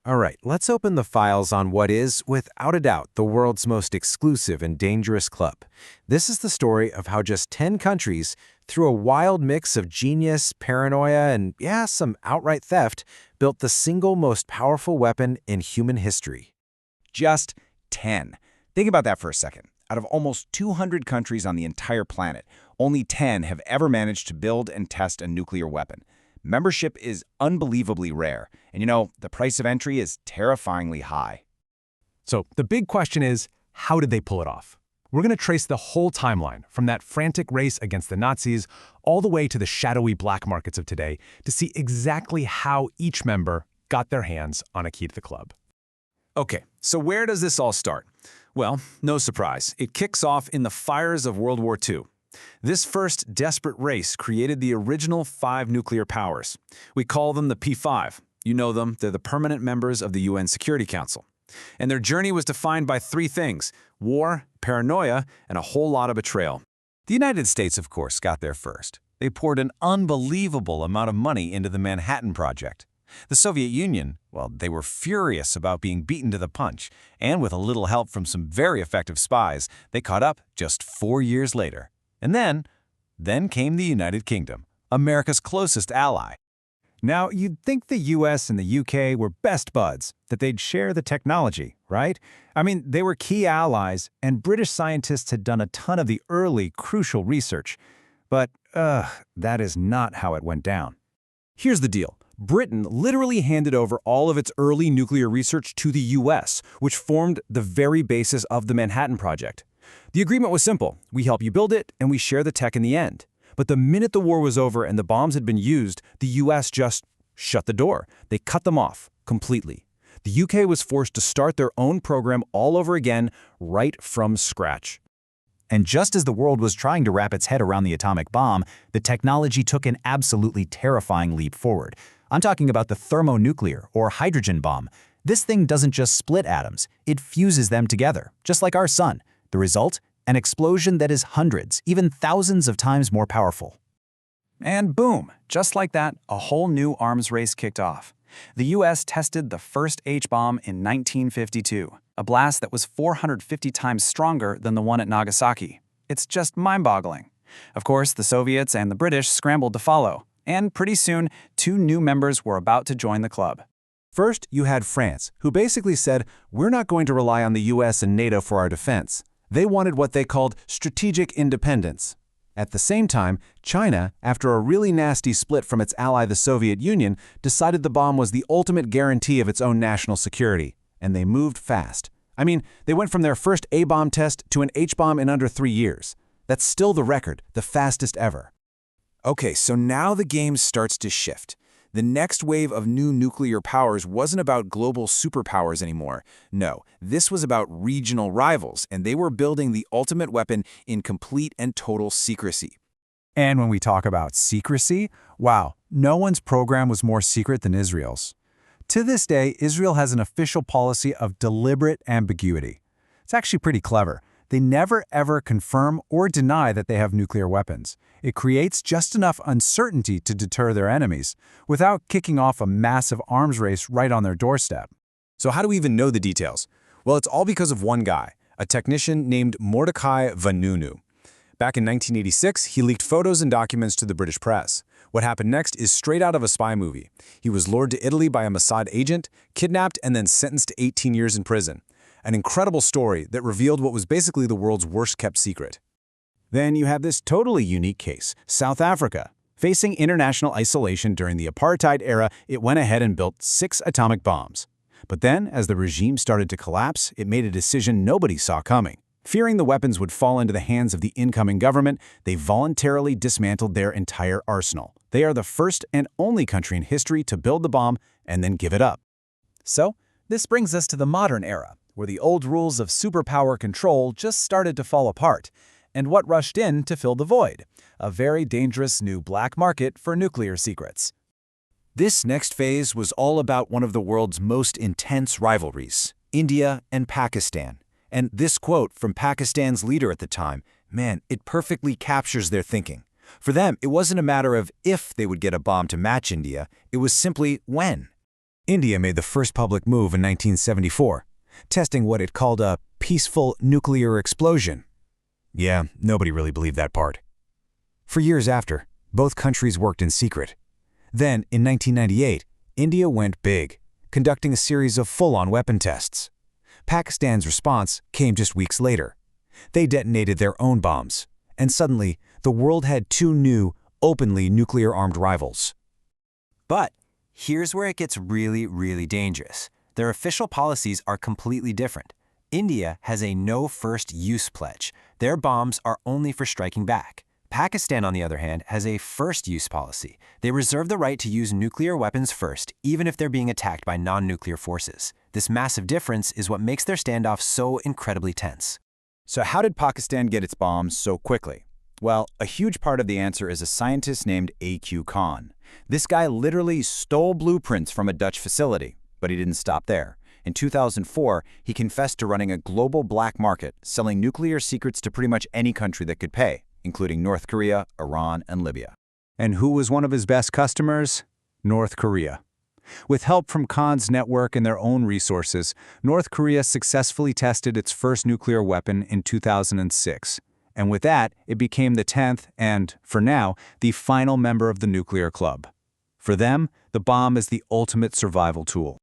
All right, let's open the files on what is, without a doubt, the world's most exclusive and dangerous club. This is the story of how just 10 countries, through a wild mix of genius, paranoia, and some outright theft, built the single most powerful weapon in human history. Just 10. Think about that for a second. Out of almost 200 countries on the entire planet, only 10 have ever managed to build and test a nuclear weapon. Membership is unbelievably rare, and the price of entry is terrifyingly high. So the big question is, how did they pull it off? We're going to trace the whole timeline, from that frantic race against the Nazis all the way to the shadowy black markets of today, to see exactly how each member got their hands on a key to the club. Okay, so where does this all start? Well, no surprise. It kicks off in the fires of World War II. This first desperate race created the original 5 nuclear powers. We call them the P5. You know them, they're the permanent members of the UN Security Council. And their journey was defined by 3 things: war, paranoia, and a whole lot of betrayal. The United States, of course, got there first. They poured an unbelievable amount of money into the Manhattan Project. The Soviet Union, well, they were furious about being beaten to the punch, and with a little help from some very effective spies, they caught up just 4 years later. And then came the United Kingdom, America's closest ally. Now, you'd think the US and the UK were best buds, that they'd share the technology, right? I mean, they were key allies, and British scientists had done a ton of the early, crucial research. But, that is not how it went down. Here's the deal. Britain literally handed over all of its early nuclear research to the US, which formed the very basis of the Manhattan Project. The agreement was simple. We help you build it, and we share the tech in the end. But the minute the war was over and the bombs had been used, the US just shut the door. They cut them off completely. The UK was forced to start their own program all over again, right from scratch. And just as the world was trying to wrap its head around the atomic bomb, the technology took an absolutely terrifying leap forward. I'm talking about the thermonuclear, or hydrogen bomb. This thing doesn't just split atoms, it fuses them together, just like our sun. The result? An explosion that is hundreds, even thousands of times more powerful. And boom, just like that, a whole new arms race kicked off. The US tested the first H-bomb in 1952, a blast that was 450 times stronger than the one at Nagasaki. It's just mind-boggling. Of course, the Soviets and the British scrambled to follow, and pretty soon, 2 new members were about to join the club. First, you had France, who basically said, we're not going to rely on the US and NATO for our defense. They wanted what they called strategic independence. At the same time, China, after a really nasty split from its ally the Soviet Union, decided the bomb was the ultimate guarantee of its own national security. And they moved fast. I mean, they went from their first A-bomb test to an H-bomb in under 3 years. That's still the record, the fastest ever. Okay, so now the game starts to shift. The next wave of new nuclear powers wasn't about global superpowers anymore. No, this was about regional rivals, and they were building the ultimate weapon in complete and total secrecy. And when we talk about secrecy, wow, no one's program was more secret than Israel's. To this day, Israel has an official policy of deliberate ambiguity. It's actually pretty clever. They never ever confirm or deny that they have nuclear weapons. It creates just enough uncertainty to deter their enemies, without kicking off a massive arms race right on their doorstep. So how do we even know the details? Well, it's all because of one guy, a technician named Mordecai Vanunu. Back in 1986, he leaked photos and documents to the British press. What happened next is straight out of a spy movie. He was lured to Italy by a Mossad agent, kidnapped, and then sentenced to 18 years in prison. An incredible story that revealed what was basically the world's worst-kept secret. Then you have this totally unique case, South Africa. Facing international isolation during the apartheid era, it went ahead and built 6 atomic bombs. But then, as the regime started to collapse, it made a decision nobody saw coming. Fearing the weapons would fall into the hands of the incoming government, they voluntarily dismantled their entire arsenal. They are the first and only country in history to build the bomb and then give it up. So, this brings us to the modern era, where the old rules of superpower control just started to fall apart, and what rushed in to fill the void? A very dangerous new black market for nuclear secrets. This next phase was all about one of the world's most intense rivalries, India and Pakistan. And this quote from Pakistan's leader at the time, man, it perfectly captures their thinking. For them, it wasn't a matter of if they would get a bomb to match India, it was simply when. India made the first public move in 1974, testing what it called a peaceful nuclear explosion. Yeah, nobody really believed that part. For years after, both countries worked in secret. Then, in 1998, India went big, conducting a series of full-on weapon tests. Pakistan's response came just weeks later. They detonated their own bombs, and suddenly, the world had two new, openly nuclear-armed rivals. But here's where it gets really, really dangerous. Their official policies are completely different. India has a no first use pledge. Their bombs are only for striking back. Pakistan, on the other hand, has a first use policy. They reserve the right to use nuclear weapons first, even if they're being attacked by non-nuclear forces. This massive difference is what makes their standoff so incredibly tense. So how did Pakistan get its bombs so quickly? Well, a huge part of the answer is a scientist named A.Q. Khan. This guy literally stole blueprints from a Dutch facility, but he didn't stop there. In 2004, he confessed to running a global black market, selling nuclear secrets to pretty much any country that could pay, including North Korea, Iran, and Libya. And who was one of his best customers? North Korea. With help from Khan's network and their own resources, North Korea successfully tested its first nuclear weapon in 2006. And with that, it became the 10th and, for now, the final member of the nuclear club. For them, the bomb is the ultimate survival tool.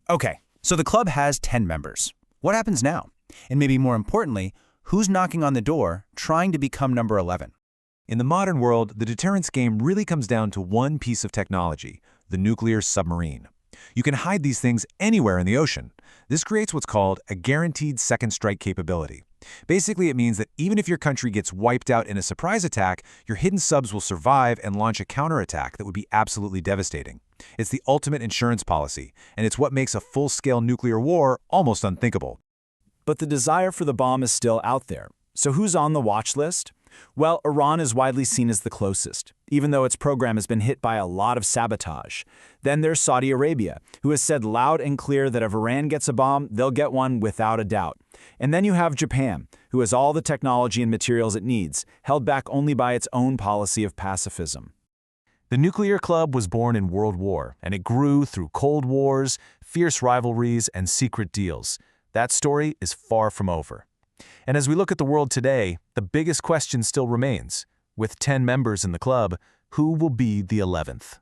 Okay, so the club has 10 members. What happens now? And maybe more importantly, who's knocking on the door, trying to become number 11? In the modern world, the deterrence game really comes down to one piece of technology, the nuclear submarine. You can hide these things anywhere in the ocean. This creates what's called a guaranteed second strike capability. Basically, it means that even if your country gets wiped out in a surprise attack, your hidden subs will survive and launch a counterattack that would be absolutely devastating. It's the ultimate insurance policy, and it's what makes a full-scale nuclear war almost unthinkable. But the desire for the bomb is still out there. So who's on the watch list? Well, Iran is widely seen as the closest, even though its program has been hit by a lot of sabotage. Then there's Saudi Arabia, who has said loud and clear that if Iran gets a bomb, they'll get one without a doubt. And then you have Japan, who has all the technology and materials it needs, held back only by its own policy of pacifism. The nuclear club was born in World War, and it grew through Cold Wars, fierce rivalries, and secret deals. That story is far from over. And as we look at the world today, the biggest question still remains. With 10 members in the club, who will be the 11th?